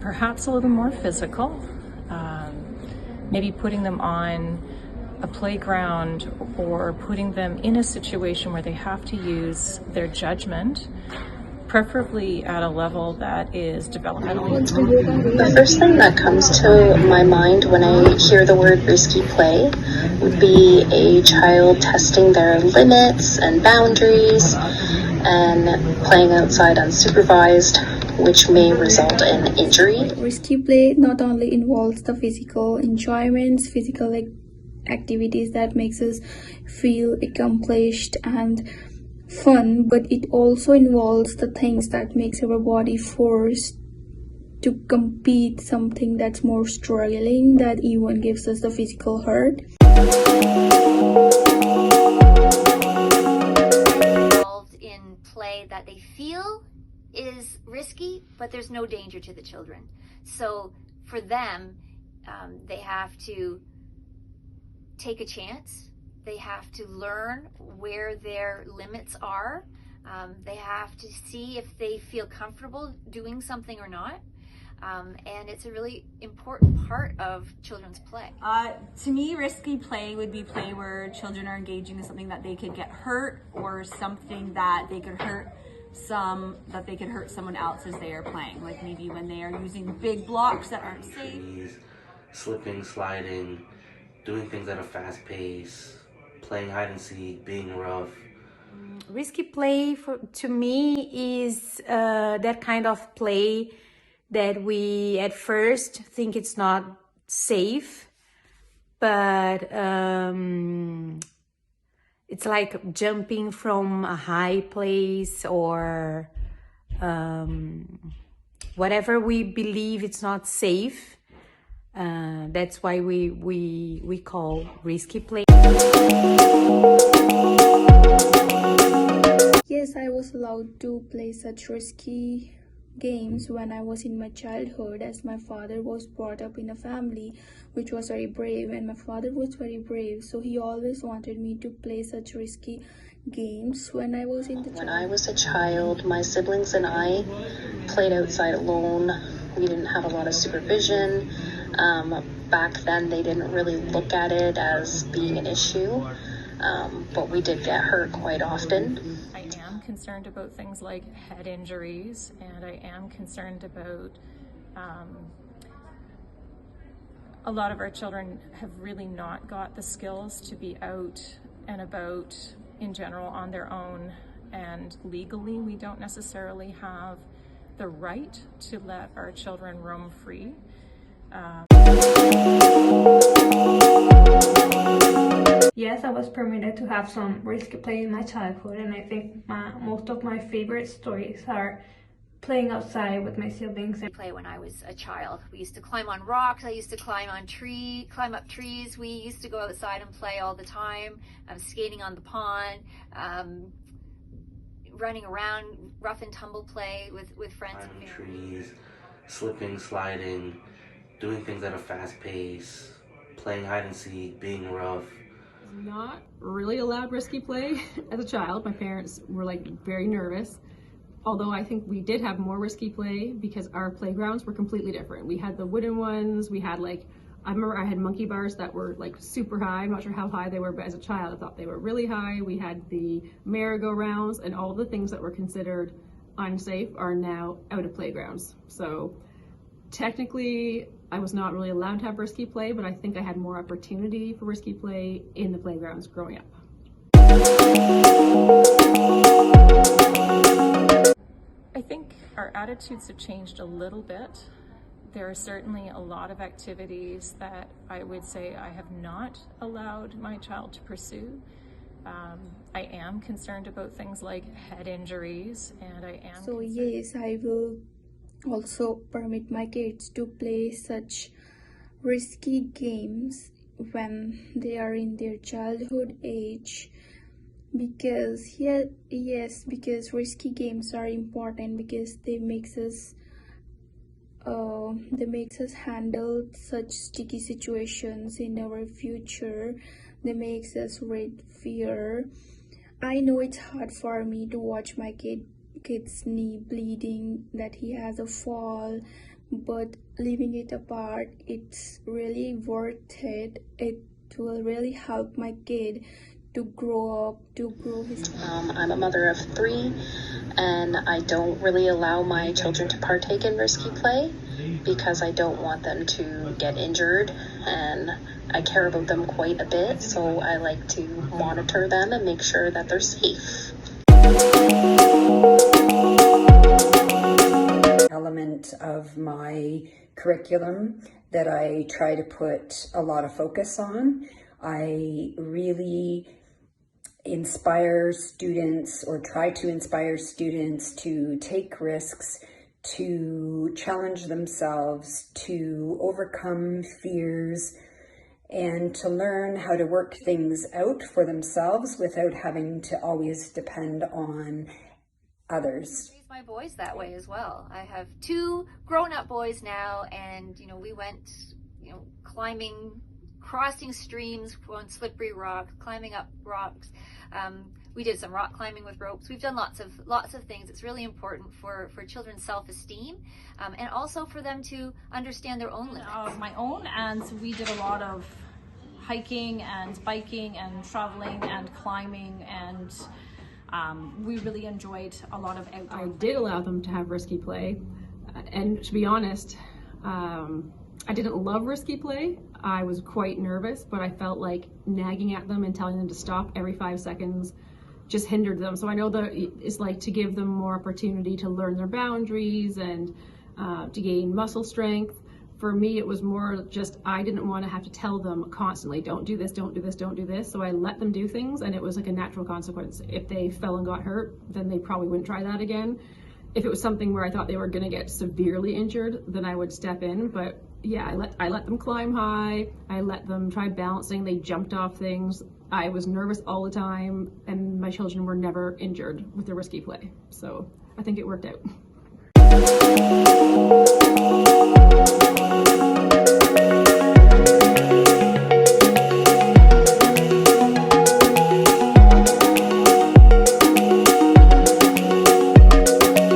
perhaps a little more physical, maybe putting them on a playground or putting them in a situation where they have to use their judgment, preferably at a level that is developmentally. The first thing that comes to my mind when I hear the word risky play would be a child testing their limits and boundaries and playing outside unsupervised, which may result in injury. Risky play not only involves the physical enjoyments, physical activities that makes us feel accomplished and fun, but it also involves the things that makes our body forced to compete, something that's more struggling, that even gives us the physical hurt. Involved in play that they feel is risky, but there's no danger to the children. So for them, they have to take a chance. They have to learn where their limits are. They have to see if they feel comfortable doing something or not. And it's a really important part of children's play. To me, risky play would be play where children are engaging in something that they could get hurt, or something that they could hurt someone else as they are playing. Like maybe when they are using big blocks that aren't safe. Slipping, sliding, doing things at a fast pace, playing hide and seek, being rough. Risky play to me is that kind of play that we at first think it's not safe, but it's like jumping from a high place, or whatever we believe it's not safe. That's why we call risky play. Yes, I was allowed to play such risky games when I was in my childhood, as my father was brought up in a family which was very brave, and my father was very brave, so he always wanted me to play such risky games when I was in the When I was a child, my siblings and I played outside alone. We didn't have a lot of supervision. Back then they didn't really look at it as being an issue, but we did get hurt quite often. I am concerned about things like head injuries, and I am concerned about a lot of our children have really not got the skills to be out and about in general on their own, and legally we don't necessarily have the right to let our children roam free. Yes, I was permitted to have some risky play in my childhood, and I think most of my favorite stories are playing outside with my siblings. Play when I was a child. We used to climb on rocks. I used to climb up trees. We used to go outside and play all the time. Skating on the pond, running around, rough and tumble play with friends and family. Trees, slipping, sliding, doing things at a fast pace, playing hide and seek, being rough. Not really allowed risky play as a child. My parents were very nervous. Although I think we did have more risky play because our playgrounds were completely different. We had the wooden ones. We had I remember I had monkey bars that were super high. I'm not sure how high they were, but as a child I thought they were really high. We had the merry-go-rounds, and all the things that were considered unsafe are now out of playgrounds. So technically I was not really allowed to have risky play, but I think I had more opportunity for risky play in the playgrounds growing up. I think our attitudes have changed a little bit. There are certainly a lot of activities that I would say I have not allowed my child to pursue. I am concerned about things like head injuries, and I am So yes, I will also permit my kids to play such risky games when they are in their childhood age, because because risky games are important, because they makes us handle such sticky situations in our future. They makes us rid fear. I know it's hard for me to watch my kid's knee bleeding, that he has a fall, but leaving it apart, it's really worth it. It will really help my kid to grow up, to grow his... I'm a mother of 3, and I don't really allow my children to partake in risky play because I don't want them to get injured, and I care about them quite a bit, so I like to monitor them and make sure that they're safe. Element of my curriculum that I try to put a lot of focus on. I really inspire students, or try to inspire students, to take risks, to challenge themselves, to overcome fears, and to learn how to work things out for themselves without having to always depend on others. My boys that way as well. I have 2 grown-up boys now, and we went climbing, crossing streams on slippery rock, climbing up rocks. We did some rock climbing with ropes. We've done lots of things. It's really important for children's self-esteem, and also for them to understand their own limits. Of my own, and so we did a lot of hiking and biking and traveling and climbing, and we really enjoyed a lot of outdoor. I did allow them to have risky play, and to be honest, I didn't love risky play. I was quite nervous, but I felt like nagging at them and telling them to stop every 5 seconds just hindered them. So I know that it's like to give them more opportunity to learn their boundaries and to gain muscle strength. For me, it was more just, I didn't want to have to tell them constantly, don't do this, don't do this, don't do this. So I let them do things, and it was like a natural consequence. If they fell and got hurt, then they probably wouldn't try that again. If it was something where I thought they were going to get severely injured, then I would step in. But yeah, I let them climb high. I let them try balancing. They jumped off things. I was nervous all the time, and my children were never injured with the risky play. So I think it worked out.